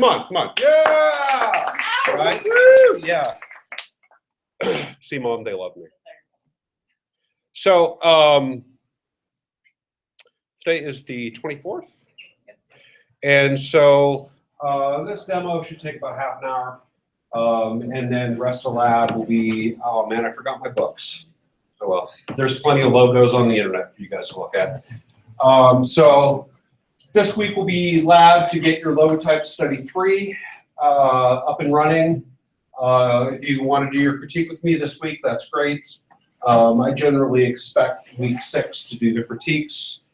come on, come on. Yeah! Right? Woo! Yeah. See, Mom, they love me. So, today is the 24th. And so this demo should take about half an hour. And then the rest of the lab will be, oh man, I forgot my books. Oh well, there's plenty of logos on the internet for you guys to look at. So this week will be lab to get your Logotype Study 3 up and running. If you want to do your critique with me this week, that's great. I generally expect week 6 to do the critiques.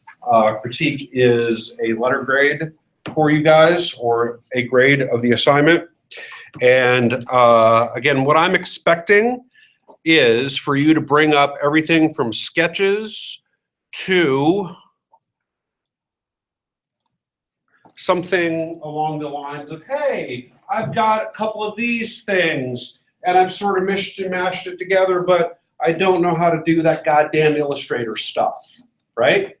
Critique is a letter grade for you guys, or a grade of the assignment. And again, what I'm expecting is for you to bring up everything from sketches to something along the lines of, hey, I've got a couple of these things and I've sort of mixed and mashed it together, but I don't know how to do that goddamn Illustrator stuff, right?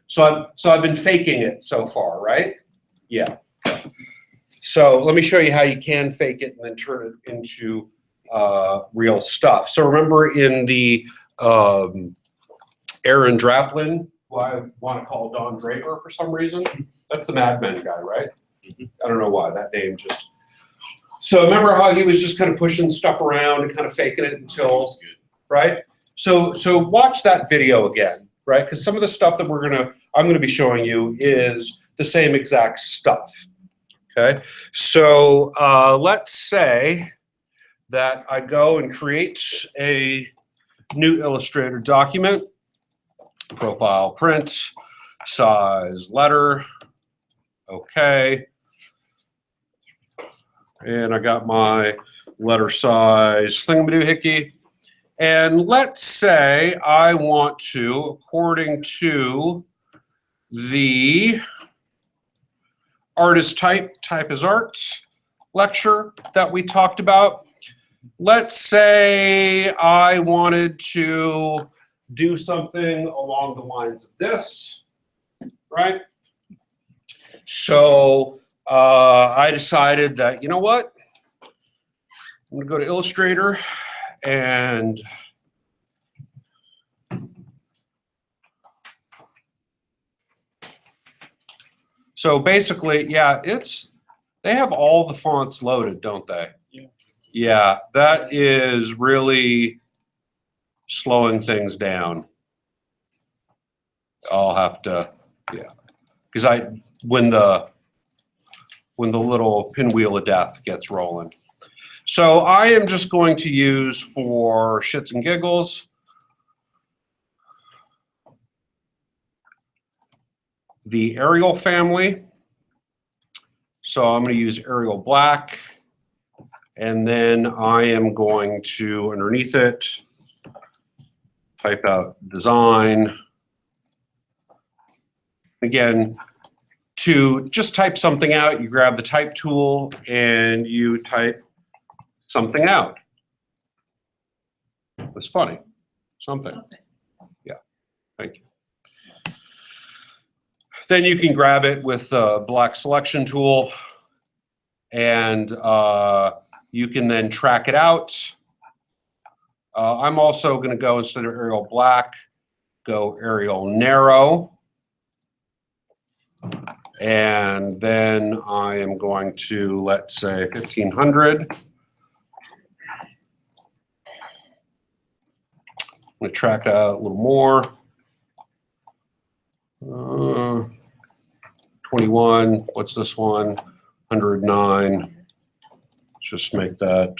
So I've been faking it so far, right? Yeah. So let me show you how you can fake it and then turn it into real stuff. So remember in the Aaron Draplin, who I want to call Don Draper for some reason. That's the Mad Men guy, right? I don't know why, that name just. So remember how he was just kind of pushing stuff around and kind of faking it until, right? So watch that video again, right? Because some of the stuff that I'm gonna be showing you is the same exact stuff. Okay, so let's say that I go and create a new Illustrator document, profile, print, size, letter, okay. And I got my letter size thingamadoohickey. And let's say I want to, according to the artist type is art lecture that we talked about. Let's say I wanted to do something along the lines of this, right? So I decided that, you know what? I'm gonna go to Illustrator and so basically, yeah, they have all the fonts loaded, don't they? Yeah. Yeah, that is really slowing things down. I'll have to, yeah, because when the little pinwheel of death gets rolling. So I am just going to use, for shits and giggles, the Arial family. So I'm going to use Arial Black, and then I am going to, underneath it, type out design. Again, to just type something out, you grab the type tool and you type something out. It's funny. Something. Yeah. Thank you. Then you can grab it with the black selection tool, and you can then track it out. I'm also going to go, instead of Arial Black, go Arial Narrow. And then I am going to, let's say, 1500. I'm going to track it out a little more. 21, what's this one? 109. Just make that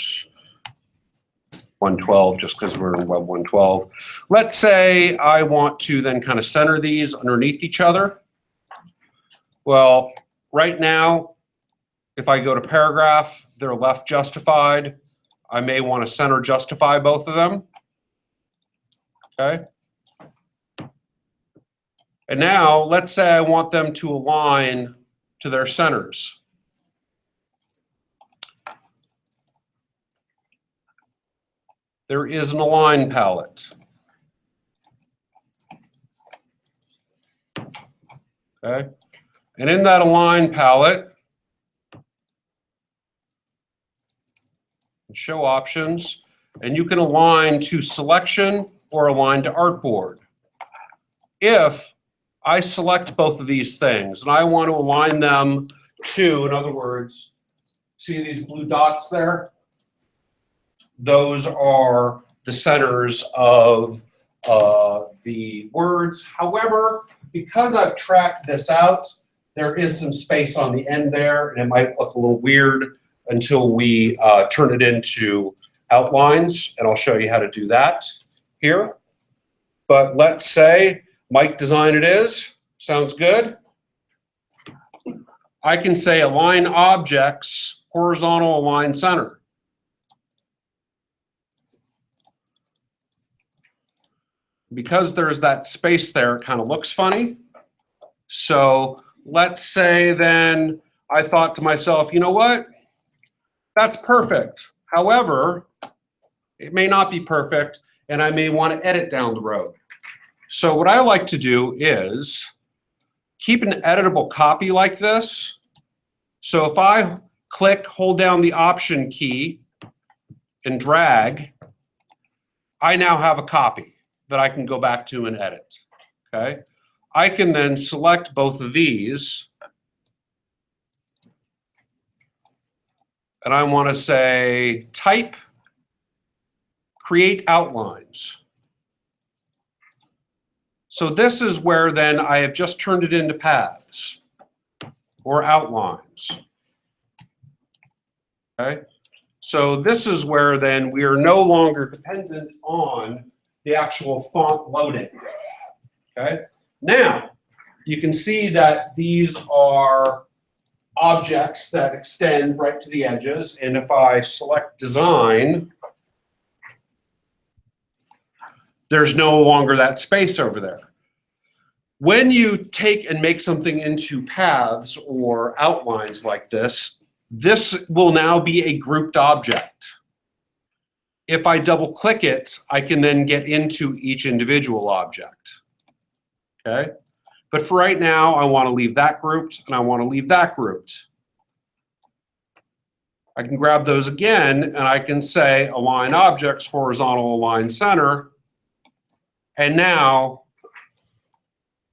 112 just because we're in WEB112. Let's say I want to then kind of center these underneath each other. Well, right now, if I go to paragraph, they're left justified. I may want to center justify both of them. Okay. And now, let's say I want them to align to their centers. There is an align palette. Okay. And in that align palette, Show options, and you can align to selection or align to artboard. If I select both of these things and I want to align them to, in other words, see these blue dots there? Those are the centers of the words. However, because I've tracked this out, there is some space on the end there, and it might look a little weird until we turn it into outlines, and I'll show you how to do that here. But let's say Mike Design it is. Sounds good. I can say align objects, horizontal align center. Because there's that space there, it kind of looks funny. So let's say then I thought to myself, you know what? That's perfect. However, it may not be perfect, and I may want to edit down the road. So what I like to do is keep an editable copy like this. So if I click, hold down the Option key, and drag, I now have a copy that I can go back to and edit. Okay? I can then select both of these, and I want to say type, create outlines. So this is where then I have just turned it into paths or outlines. Okay? So this is where then we are no longer dependent on the actual font loading. Okay? Now, you can see that these are objects that extend right to the edges, and if I select design, there's no longer that space over there. When you take and make something into paths or outlines like this, this will now be a grouped object. If I double click it, I can then get into each individual object. Okay? But for right now, I want to leave that grouped and I want to leave that grouped. I can grab those again and I can say align objects, horizontal align center. And now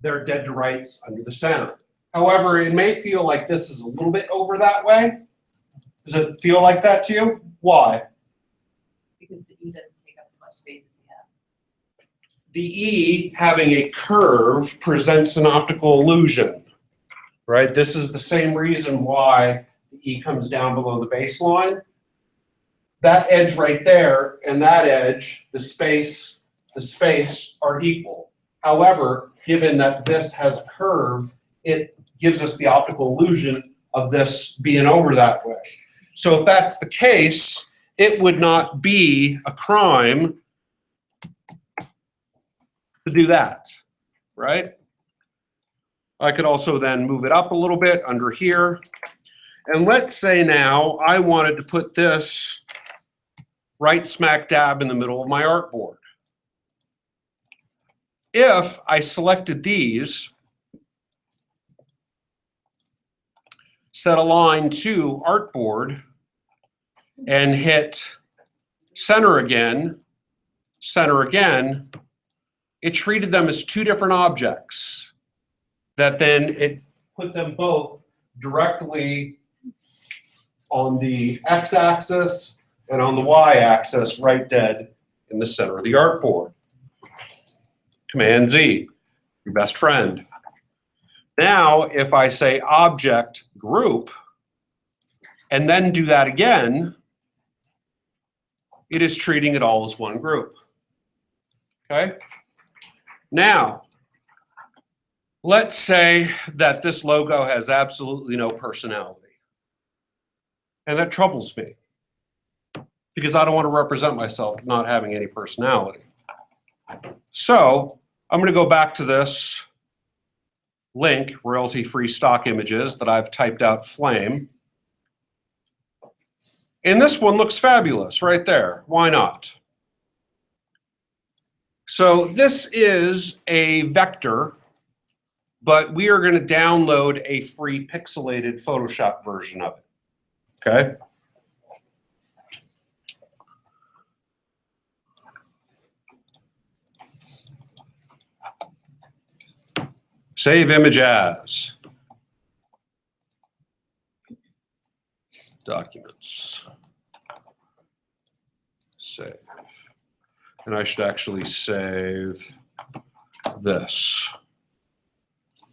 they're dead to rights under the center. However, it may feel like this is a little bit over that way. Does it feel like that to you? Why? Because the E doesn't take up as much space as the F. The E having a curve presents an optical illusion, right? This is the same reason why the E comes down below the baseline. That edge right there and that edge, the space are equal. However, given that this has a curve, it gives us the optical illusion of this being over that way. So if that's the case, it would not be a crime to do that, right? I could also then move it up a little bit under here. And let's say now I wanted to put this right smack dab in the middle of my artboard. If I selected these, set align to artboard, and hit center again, it treated them as two different objects. That then it put them both directly on the x-axis and on the y-axis, right dead in the center of the artboard. Command Z, your best friend. Now, if I say object group, and then do that again, it is treating it all as one group. Okay? Now, let's say that this logo has absolutely no personality. And that troubles me, because I don't want to represent myself not having any personality. So I'm going to go back to this link, royalty-free stock images, that I've typed out flame. And this one looks fabulous right there. Why not? So this is a vector, but we are going to download a free pixelated Photoshop version of it. Okay? Save image as. Documents. Save. And I should actually save this.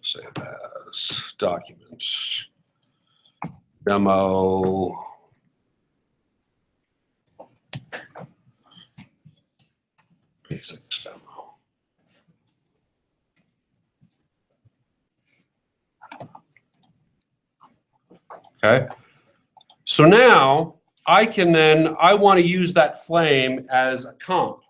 Save as documents. Demo. Basics demo. Okay. So now I want to use that flame as a comp,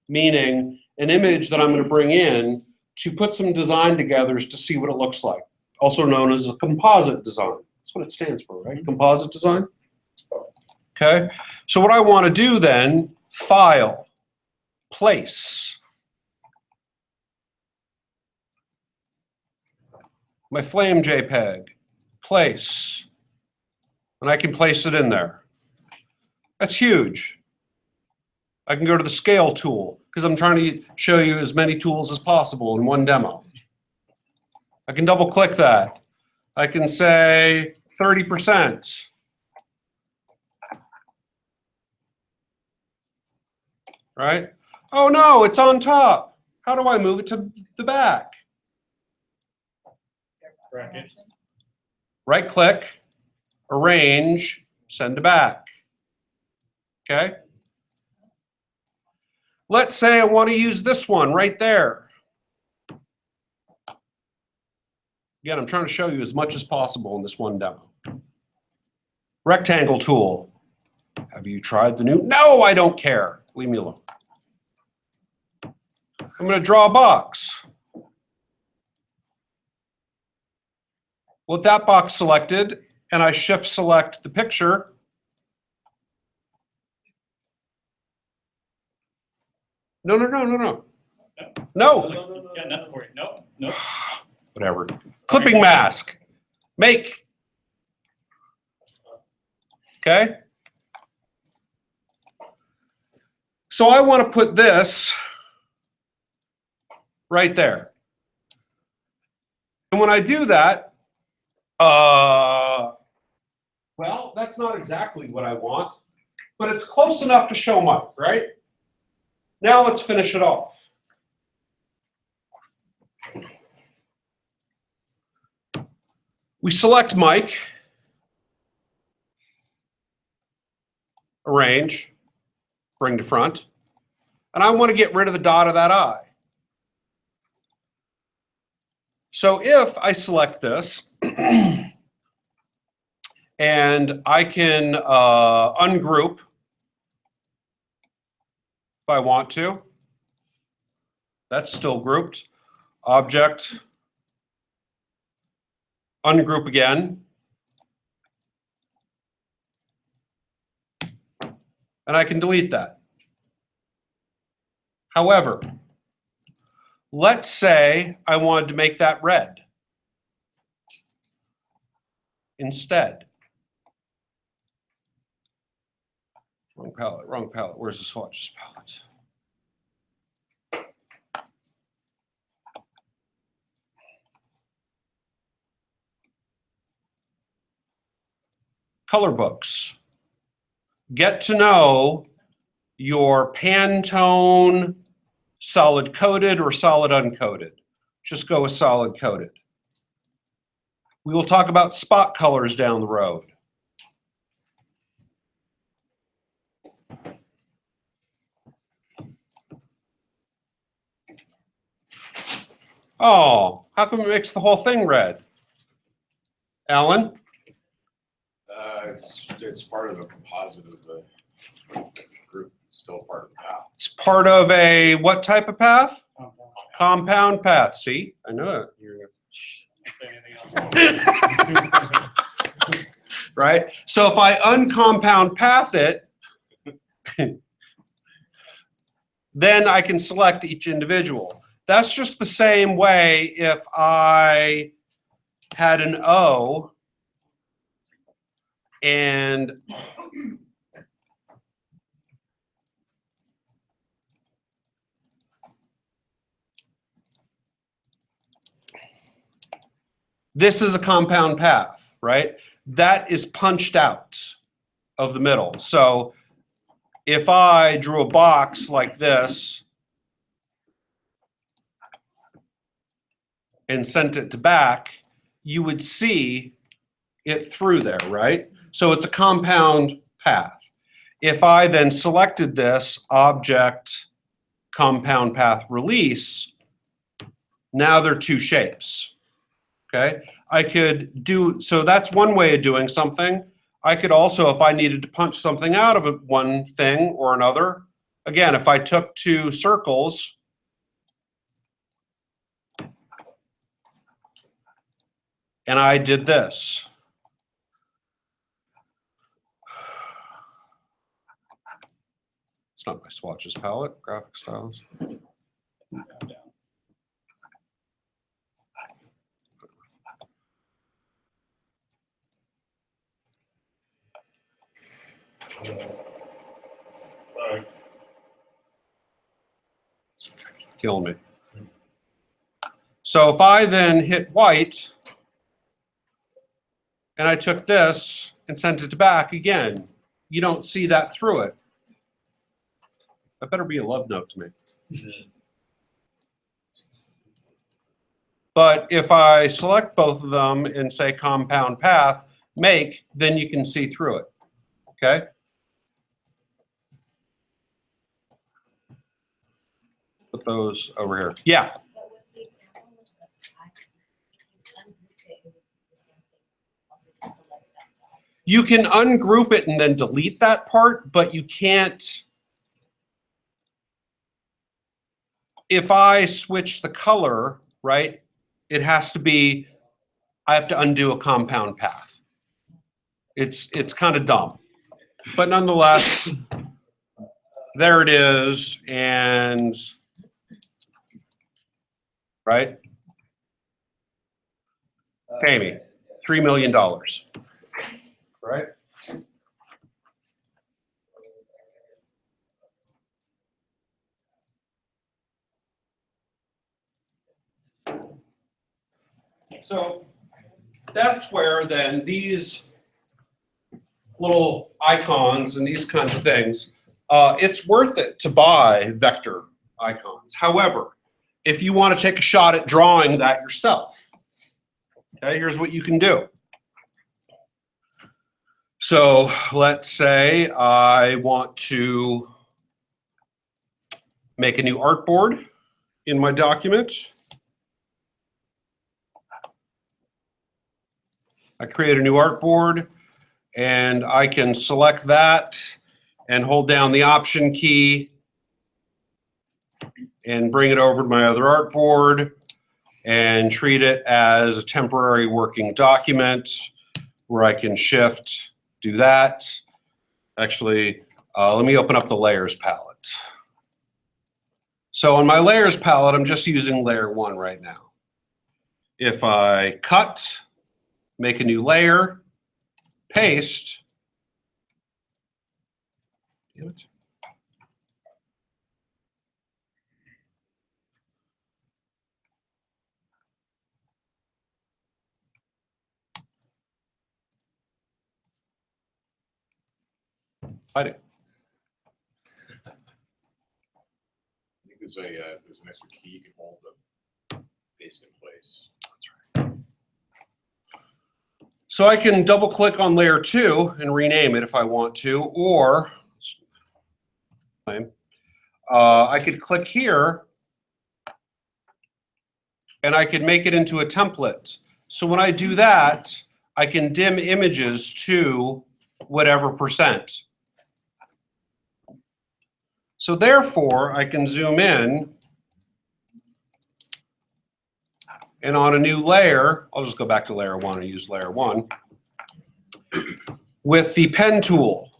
meaning an image that I'm going to bring in to put some design together to see what it looks like, also known as a composite design. That's what it stands for, right? Composite design. Okay. So what I want to do then, file, place. My flame JPEG, place. And I can place it in there. That's huge. I can go to the scale tool because I'm trying to show you as many tools as possible in one demo. I can double click that. I can say 30%. Right? Oh no, it's on top. How do I move it to the back? Right click, arrange, send to back. Okay? Let's say I want to use this one right there. Again, I'm trying to show you as much as possible in this one demo. Rectangle tool. Have you tried the new? No, I don't care. Leave me alone. I'm going to draw a box. With that box selected, and I shift select the picture, no. Got nothing for you. No. Whatever. Clipping mask. Make. Okay. So I want to put this right there. And when I do that, well, that's not exactly what I want, but it's close enough to show Mike, right? Now let's finish it off. We select Mike, arrange, bring to front, and I want to get rid of the dot of that eye. So if I select this, and I can ungroup if I want to. That's still grouped. Object, ungroup again. And I can delete that. However, let's say I wanted to make that red instead. Wrong palette, wrong palette. Where's the swatches palette? Color books. Get to know your Pantone solid coated or solid uncoated. Just go with solid coated. We will talk about spot colors down the road. Oh, how come it makes the whole thing red? Alan? It's part of a composite of the group. It's still part of the path. It's part of a what type of path? Compound path. See, I know it. You're right? So if I uncompound path it, then I can select each individual. That's just the same way if I had an O and This is a compound path, right? That is punched out of the middle. So if I drew a box like this and sent it to back, you would see it through there, right? So it's a compound path. If I then selected this object compound path release, now they're two shapes, okay? I could do, so that's one way of doing something. I could also, if I needed to punch something out of one thing or another, again, if I took two circles and I did this. It's not my swatches palette, graphic styles. Sorry. Killing me. So if I then hit white and I took this and sent it back again, you don't see that through it. That better be a love note to me. But if I select both of them and say compound path, make, then you can see through it, okay? Put those over here. Yeah, But with the example of the eye, if you ungroup it, it would be the same thing. Also just select that dot. you can ungroup it and then delete that part, but you can't. If I switch the color, right, it has to be, I have to undo a compound path. It's kind of dumb. But nonetheless, there it is, and, right? Pay me $3 million, right? So that's where then these little icons and these kinds of things, it's worth it to buy vector icons. However, if you want to take a shot at drawing that yourself, okay, here's what you can do. So let's say I want to make a new artboard in my document. I create a new artboard and I can select that and hold down the Option key and bring it over to my other artboard and treat it as a temporary working document where I can shift, do that. Actually, let me open up the layers palette. So on my layers palette, I'm just using layer 1 right now. If I cut, make a new layer, paste, damn it. Hide it. I think there's an extra key you can hold the paste in place. So I can double click on layer 2 and rename it if I want to, or I could click here and I could make it into a template. So when I do that, I can dim images to whatever %. So therefore, I can zoom in and on a new layer, I'll just go back to layer 1 and use layer 1, with the pen tool.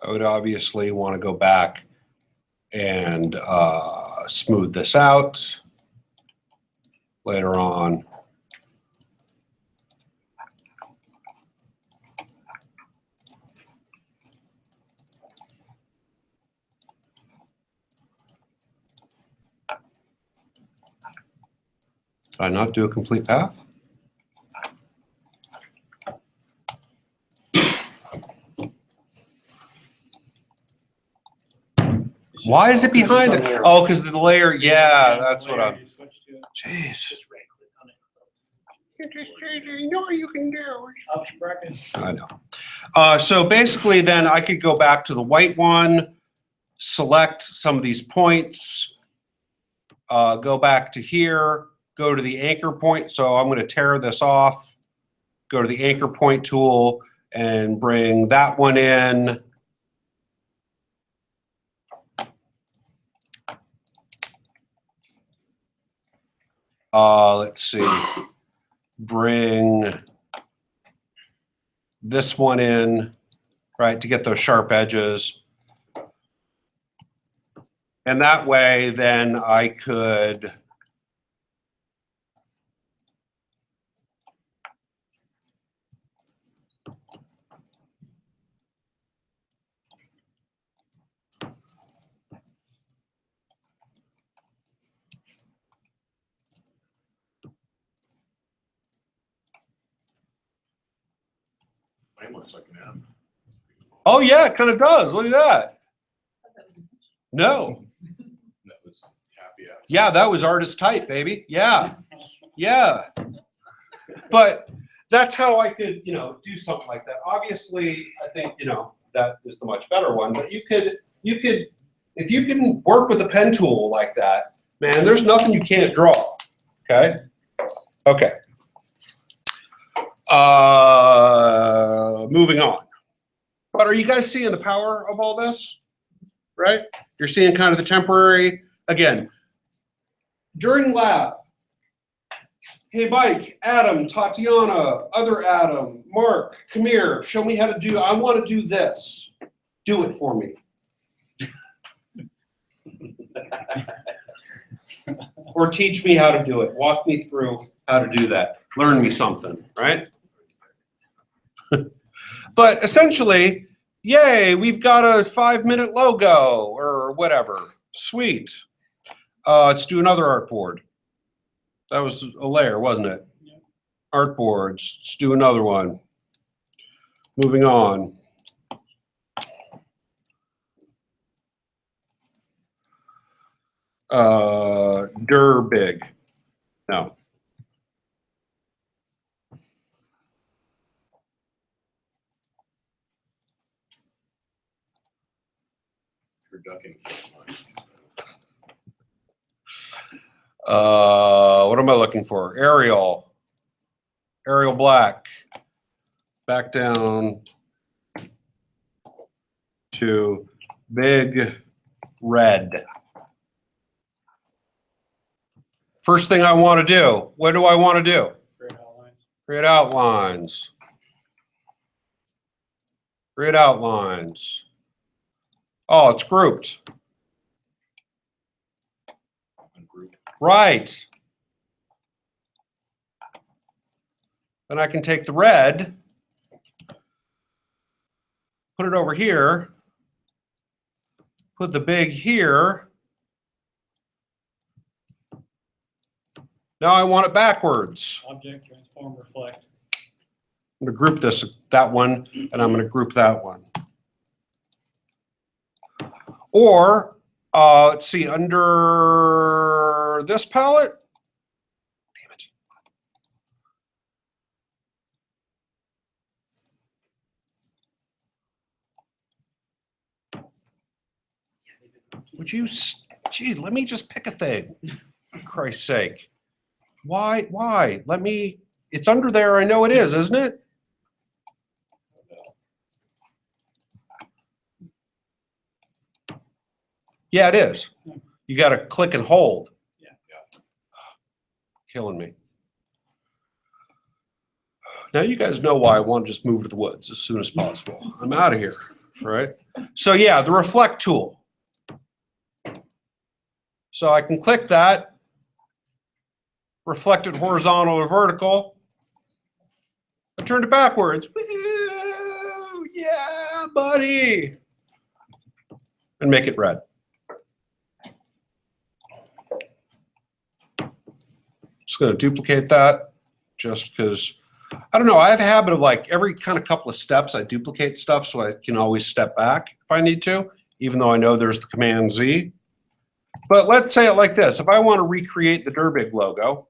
I would obviously want to go back and smooth this out later on. Did I not do a complete path? Why is it behind it? Oh, because the layer, yeah, that's what I'm, jeez. You know what you can do. I know. So basically then I could go back to the white one, select some of these points, go back to here, go to the anchor point. So I'm going to tear this off, go to the anchor point tool and bring that one in. Let's see, bring this one in, right, to get those sharp edges. And that way, then I could Mine looks like an M. oh yeah, it kind of does. Look at that. No. That was happy ass. Yeah, that was artist type, baby. Yeah. Yeah. But that's how I could, you know, do something like that. Obviously, I think, you know, that is the much better one. But you could, if you can work with a pen tool like that, man, there's nothing you can't draw. Okay? Okay. Moving on. But are you guys seeing the power of all this? Right? You're seeing kind of the temporary, again, during lab, hey, Mike, Adam, Tatiana, other Adam, Mark, come here, show me how to do, I want to do this. Do it for me. Or teach me how to do it. Walk me through how to do that. Learn me something, right? But essentially, yay, we've got a 5-minute logo or whatever. Sweet. Let's do another artboard. That was a layer, wasn't it? Yeah. Artboards. Let's do another one. Moving on. Big. No. You're ducking. What am I looking for? Arial. Arial black. Back down to big red. First thing I want to do, what do I want to do? Great outlines. Create outlines. Create outlines. Oh, it's grouped. Ungroup. Right. Then I can take the red, put it over here, put the big here. Now I want it backwards. Object, transform, reflect. I'm going to group that one, and I'm going to group that one. Or, let's see, under this palette. Damn it. Would you, geez, let me just pick a thing, for Christ's sake. Why? Let me, it's under there, I know it is, isn't it? Yeah, it is. You got to click and hold. Yeah. Killing me. Now you guys know why I want to just move to the woods as soon as possible. I'm out of here. right? So yeah, the reflect tool. So I can click that, reflect it horizontal or vertical. I turned it backwards. Woo, yeah, buddy. And make it red. Just going to duplicate that just because, I don't know, I have a habit of like every kind of couple of steps I duplicate stuff so I can always step back if I need to, even though I know there's the Command Z. But let's say it like this. If I want to recreate the Durbig logo,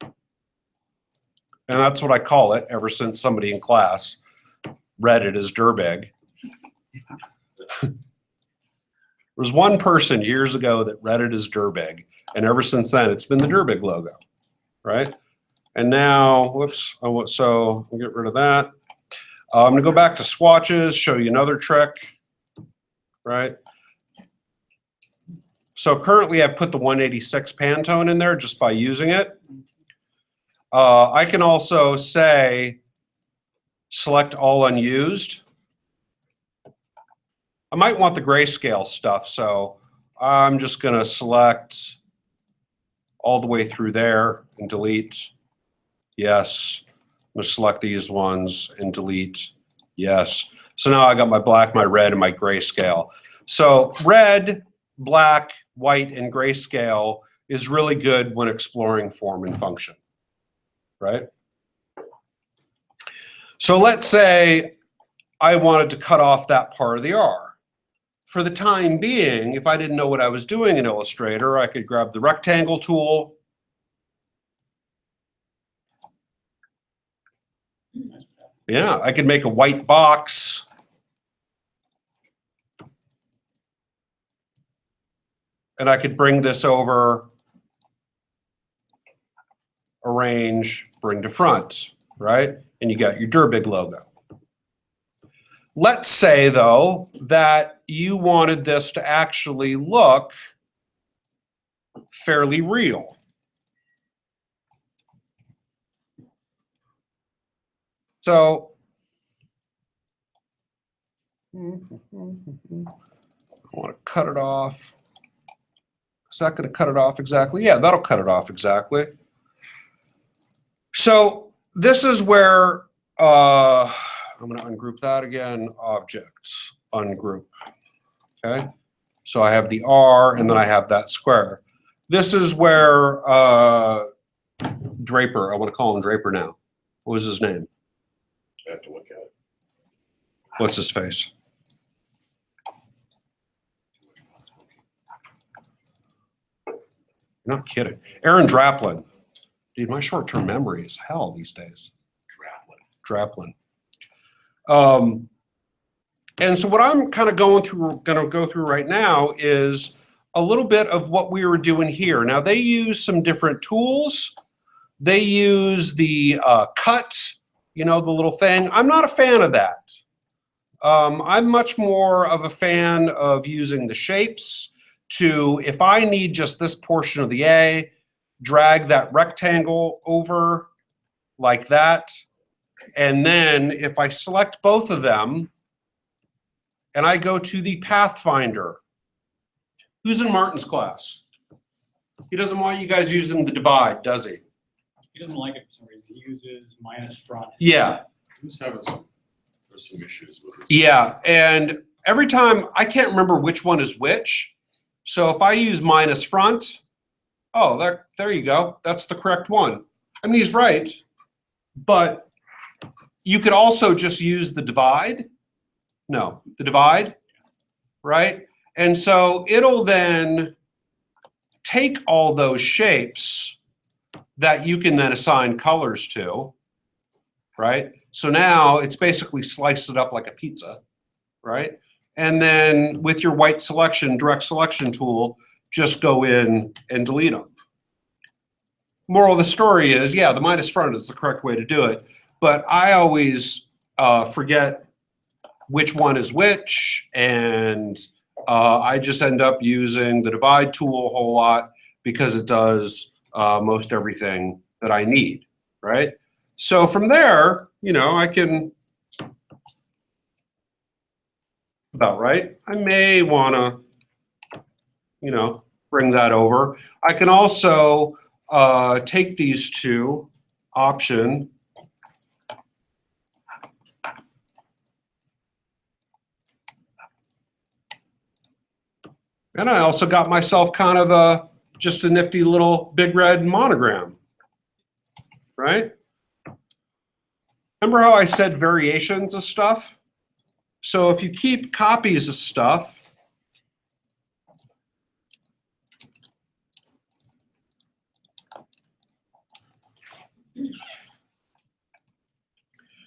and that's what I call it ever since somebody in class read it as Durbig. There was one person years ago that read it as Durbig, and ever since then it's been the Durbig logo, right? And now, whoops, so I'll get rid of that. I'm gonna go back to swatches, show you another trick, right? So currently I've put the 186 Pantone in there just by using it. I can also say, select all unused. I might want the grayscale stuff, so I'm just gonna select all the way through there and delete. Yes. I'm gonna select these ones and delete. Yes. So now I got my black, my red, and my grayscale. So red, black, white, and grayscale is really good when exploring form and function, right? So let's say I wanted to cut off that part of the R. For the time being, if I didn't know what I was doing in Illustrator, I could grab the rectangle tool. Yeah, I could make a white box. And I could bring this over, arrange, bring to front, right? And you got your Durbig logo. Let's say, though, that you wanted this to actually look fairly real. So, I want to cut it off. Is that going to cut it off exactly? Yeah, that'll cut it off exactly. So this is where I'm going to ungroup that again. Objects, ungroup. Okay. So I have the R and then I have that square. This is where Draper, I want to call him Draper now. What was his name? I have to look at it. What's his face? You're not kidding. Aaron Draplin. Dude, my short-term memory is hell these days. Draplin. And so what I'm kind of going to go through right now is a little bit of what we were doing here. Now they use some different tools. They use the cut, you know, the little thing. I'm not a fan of that. I'm much more of a fan of using the shapes to, if I need just this portion of the A, drag that rectangle over like that. And then if I select both of them and I go to the Pathfinder, who's in Martin's class? He doesn't want you guys using the divide, does he? He doesn't like it for some reason. He uses minus front. Yeah. Who's having there's some issues with this? Yeah, and every time, I can't remember which one is which. So if I use minus front, oh, there you go. That's the correct one. I mean, he's right, but you could also just use the divide. No, the divide, right? And so it'll then take all those shapes that you can then assign colors to, right? So now it's basically sliced it up like a pizza, right? And then with your white selection, direct selection tool, just go in and delete them. Moral of the story is, yeah, the minus front is the correct way to do it, but I always forget which one is which, and I just end up using the divide tool a whole lot because it does most everything that I need, right? So from there, you know, I can about right. I may wanna, you know, bring that over. I can also take these two, option, and I also got myself kind of just a nifty little big red monogram, right? Remember how I said variations of stuff? So if you keep copies of stuff,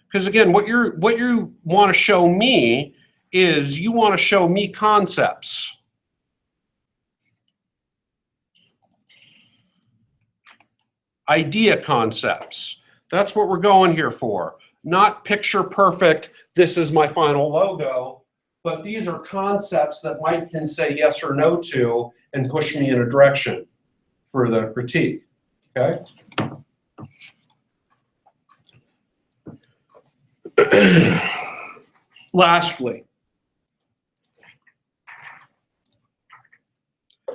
because again, what you want to show me is you want to show me concepts. Idea concepts. That's what we're going here for. Not picture perfect, this is my final logo, but these are concepts that Mike can say yes or no to and push me in a direction for the critique, okay? Lastly,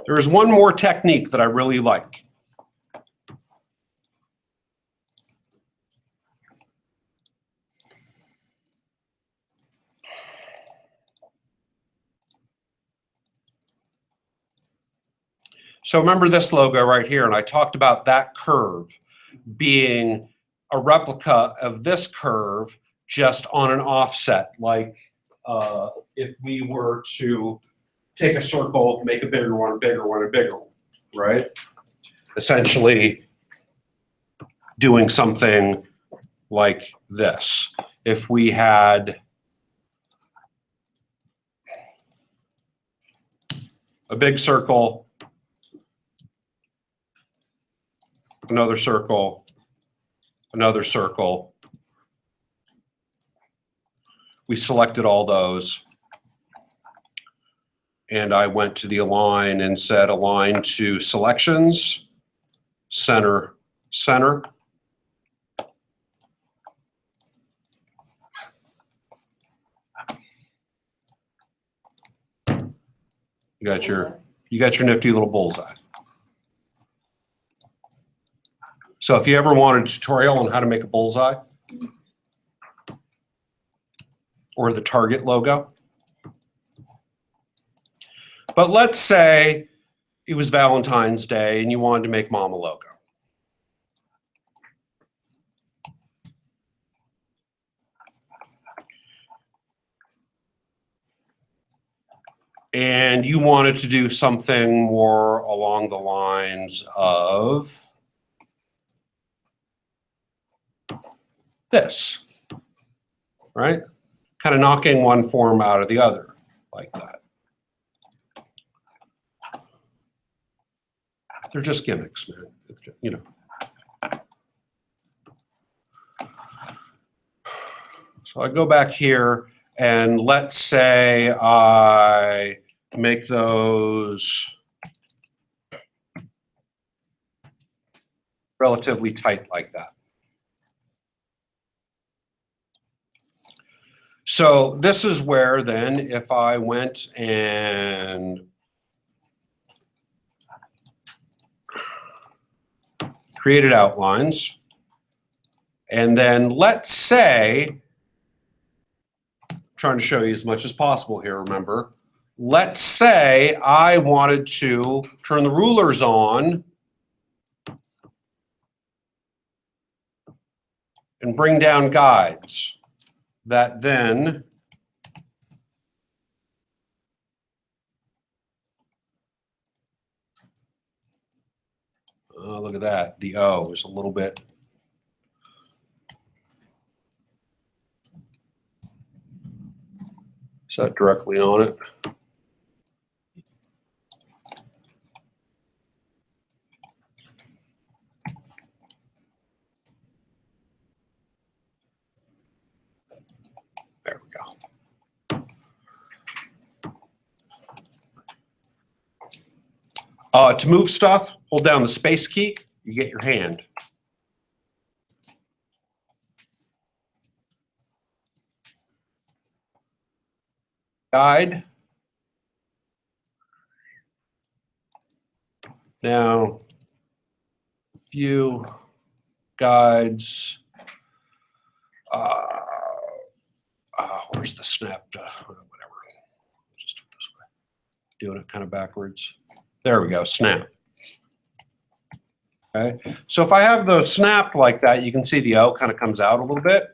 there is one more technique that I really like. So remember this logo right here, and I talked about that curve being a replica of this curve just on an offset, like if we were to take a circle, make a bigger one, a bigger one, a bigger one, right? Essentially doing something like this. If we had a big circle, another circle, another circle. We selected all those. And I went to the align and said align to selections, center, center. You got your nifty little bullseye. So if you ever wanted a tutorial on how to make a bullseye or the Target logo, but let's say it was Valentine's Day and you wanted to make Mama logo. And you wanted to do something more along the lines of this, right? Kind of knocking one form out of the other, like that. They're just gimmicks, man. You know. So I go back here, and let's say I make those relatively tight like that. So this is where then if I went and created outlines, and then let's say, I'm trying to show you as much as possible here, remember, let's say I wanted to turn the rulers on and bring down guides that then look at that, the O is a little bit set directly on it. There we go. To move stuff, hold down the space key, you get your hand. guide. Now, view, guides, where's the snap? Whatever. Just do it this way. Doing it kind of backwards. There we go, snap. Okay, so if I have those snapped like that, you can see the O kind of comes out a little bit.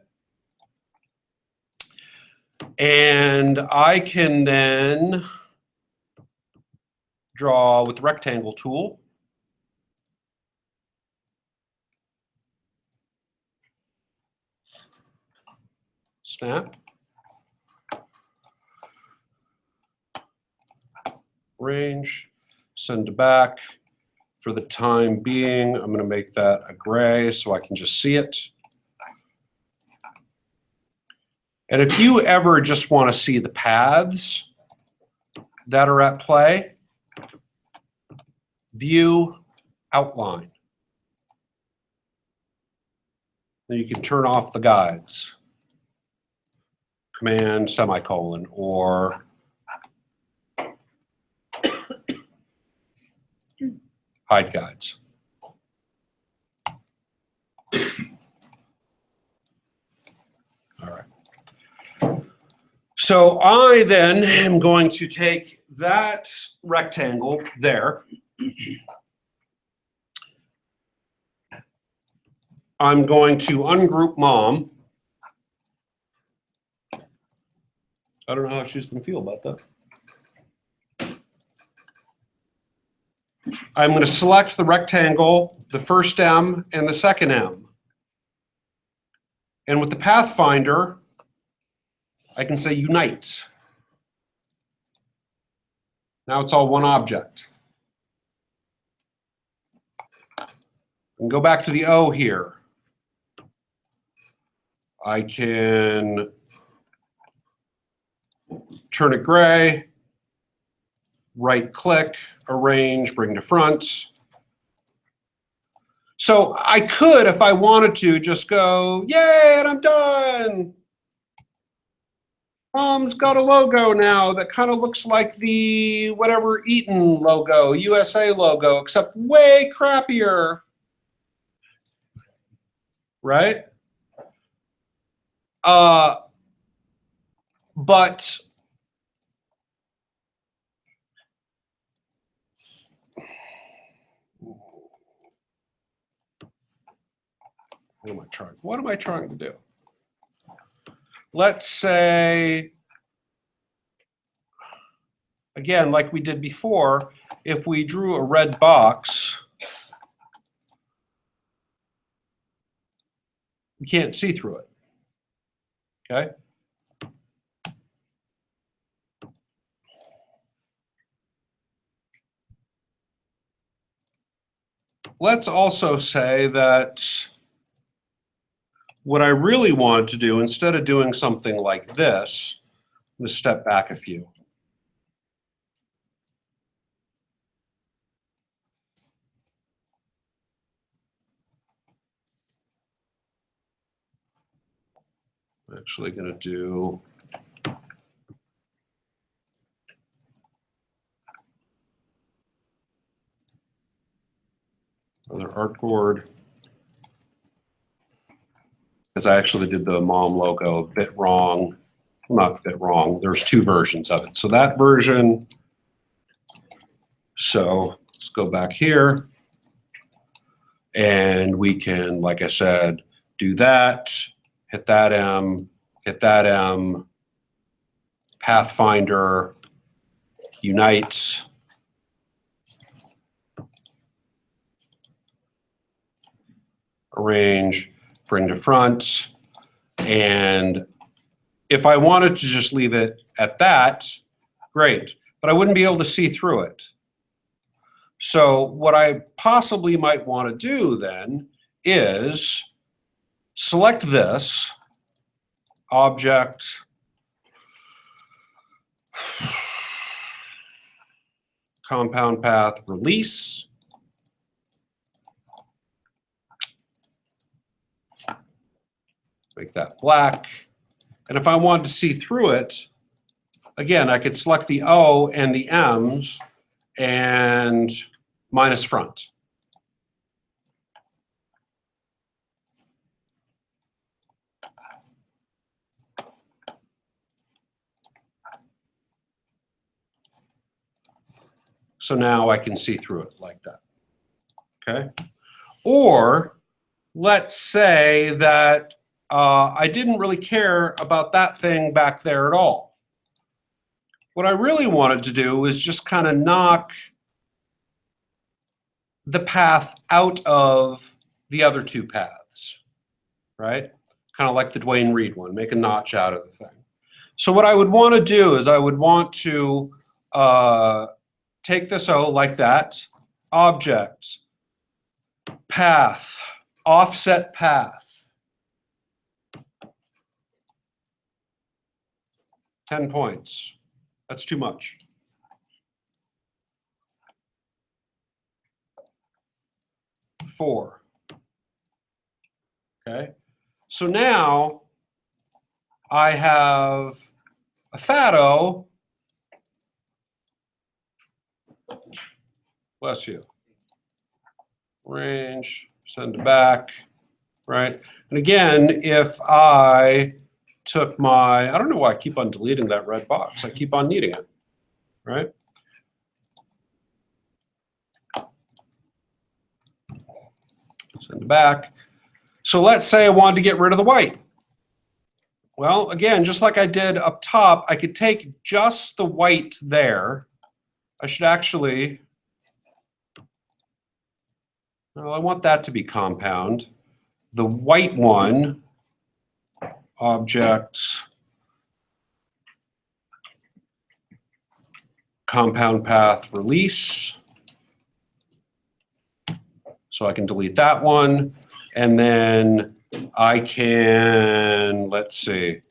And I can then draw with the rectangle tool. Snap. Range, send to back. For the time being, I'm going to make that a gray so I can just see it. And if you ever just want to see the paths that are at play, view, outline. Then you can turn off the guides. Command semicolon or hide guides. All right. So I then am going to take that rectangle there. I'm going to ungroup mom. I don't know how she's going to feel about that. I'm going to select the rectangle, the first M and the second M. And with the Pathfinder, I can say unite. Now it's all one object. And go back to the O here. I can turn it gray, right click, arrange, bring to front. So I could, if I wanted to, just go, yay, and I'm done. It's got a logo now that kind of looks like the whatever Eaton logo, USA logo, except way crappier. Right? But what am I trying to do? Let's say, again, like we did before, if we drew a red box, we can't see through it. Okay? Let's also say that what I really want to do, instead of doing something like this, I'm going to step back a few. I'm actually going to do another artboard, because I actually did the mom logo a bit wrong. Not a bit wrong. There's two versions of it. So that version. So let's go back here. And we can, like I said, do that. Hit that M. Hit that M. Pathfinder. Unite. Arrange. Bring to front. And if I wanted to just leave it at that, great. But I wouldn't be able to see through it. So what I possibly might want to do then is select this object, compound path, release. Make that black. And if I wanted to see through it, again, I could select the O and the M's and minus front. So now I can see through it like that, okay? Or let's say that I didn't really care about that thing back there at all. What I really wanted to do was just kind of knock the path out of the other two paths, right? Kind of like the Dwayne Reed one, make a notch out of the thing. So what I would want to do is I would want to take this O like that, object, path, offset path, 10 points. That's too much. Four. Okay. So now I have a fat O. Bless you. Range, send it back, right? And again, if I took my, I don't know why I keep on deleting that red box. I keep on needing it, right? Send it back. So let's say I wanted to get rid of the white. Well, again, just like I did up top, I could take just the white there. I should actually, well, I want that to be compound. The white one, objects, compound path release. So I can delete that one. And then I can, let's see,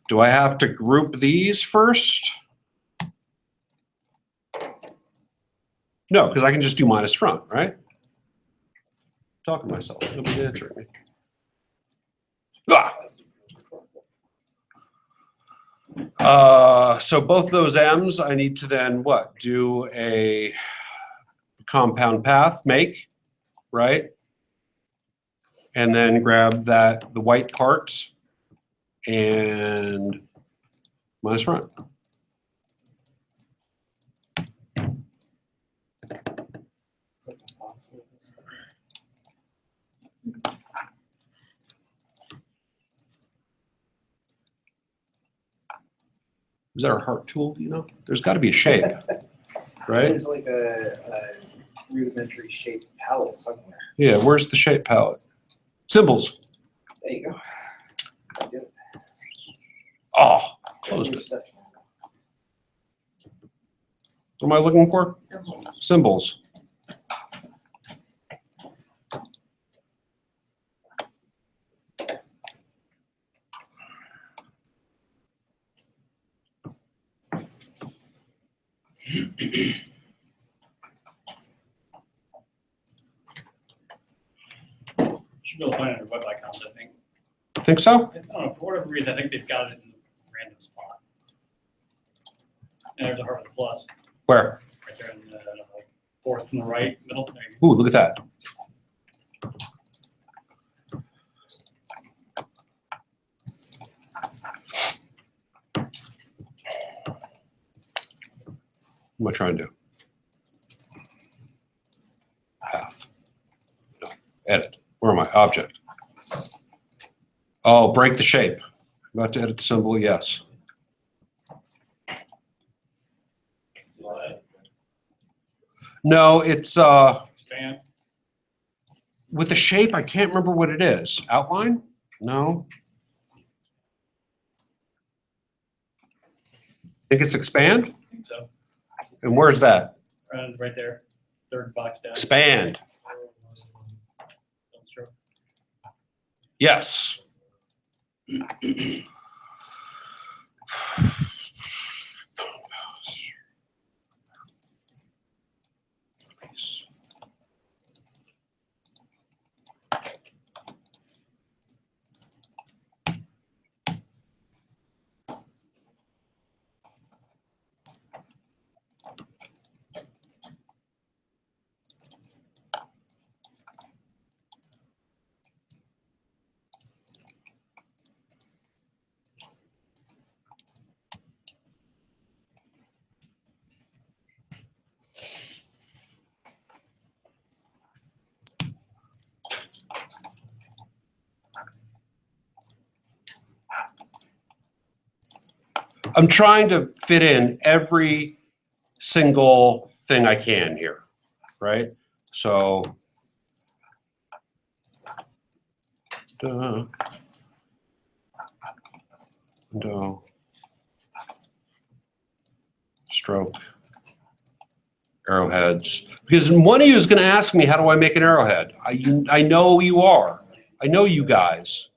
do I have to group these first? No, because I can just do minus front, right? Talking to myself, nobody's answering me. So both those M's, I need to then what? Do a compound path make, right? And then grab that, the white part, and minus front. Is that a heart tool, do you know? There's got to be a shape, right? There's like a rudimentary shaped palette somewhere. Yeah, where's the shape palette? Symbols. There you go. I did it. Oh, closed it. What am I looking for? Simple. Symbols. Should be able to find it under web icons, I think. Think so? I don't know, for whatever reason, I think they've got it in a random spot. And there's a heart with a plus, Where? right there in the fourth from the right, middle. There you Ooh, look at that. What am I trying to do? Path. No. Edit. Where am I? Object. Oh, break the shape. About to edit the symbol, yes. No, it's expand. with the shape, I can't remember what it is. Outline? No. Think it's expand? I think so. And where's that? Right there, third box down. Expand. Don't stroke. Yes. I'm trying to fit in every single thing I can here, right? So, window, stroke, arrowheads. Because one of you is going to ask me, how do I make an arrowhead? I know you are. I know you guys.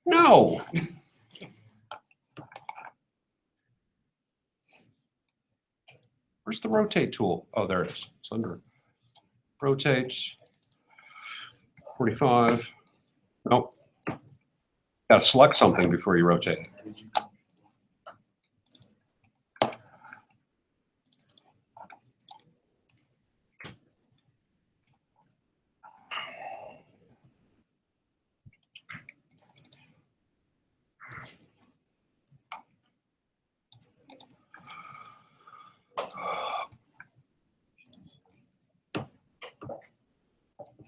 No. Where's the rotate tool? Oh, there it is. It's under rotates. 45. Nope. Got to select something before you rotate it.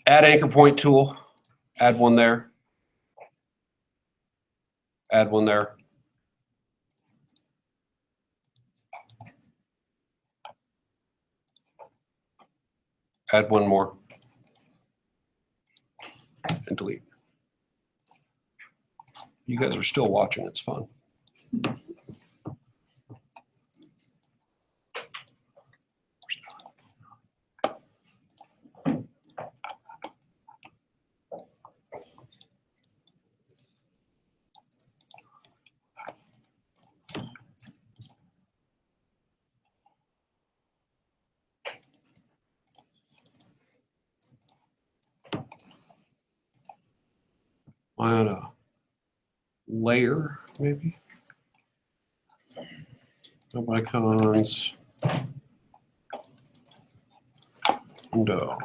Add anchor point tool. Add one there. Add one there. Add one more. And delete. You guys are still watching. It's fun. On a layer, maybe. No icons. Window.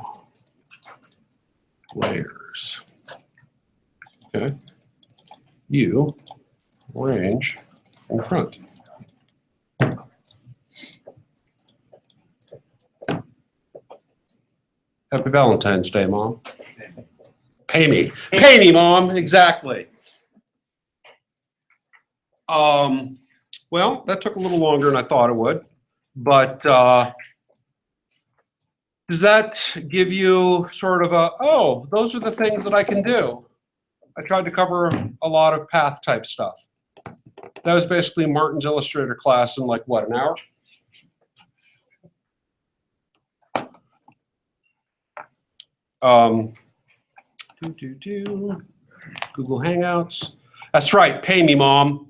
Layers. Okay. You range in front. Happy Valentine's Day, Mom. Pay me. Pay me, Mom. Exactly. Well, that took a little longer than I thought it would. But does that give you sort of a, oh, those are the things that I can do? I tried to cover a lot of path type stuff. That was basically Martin's Illustrator class in like, what, an hour? Google Hangouts. That's right, pay me, Mom.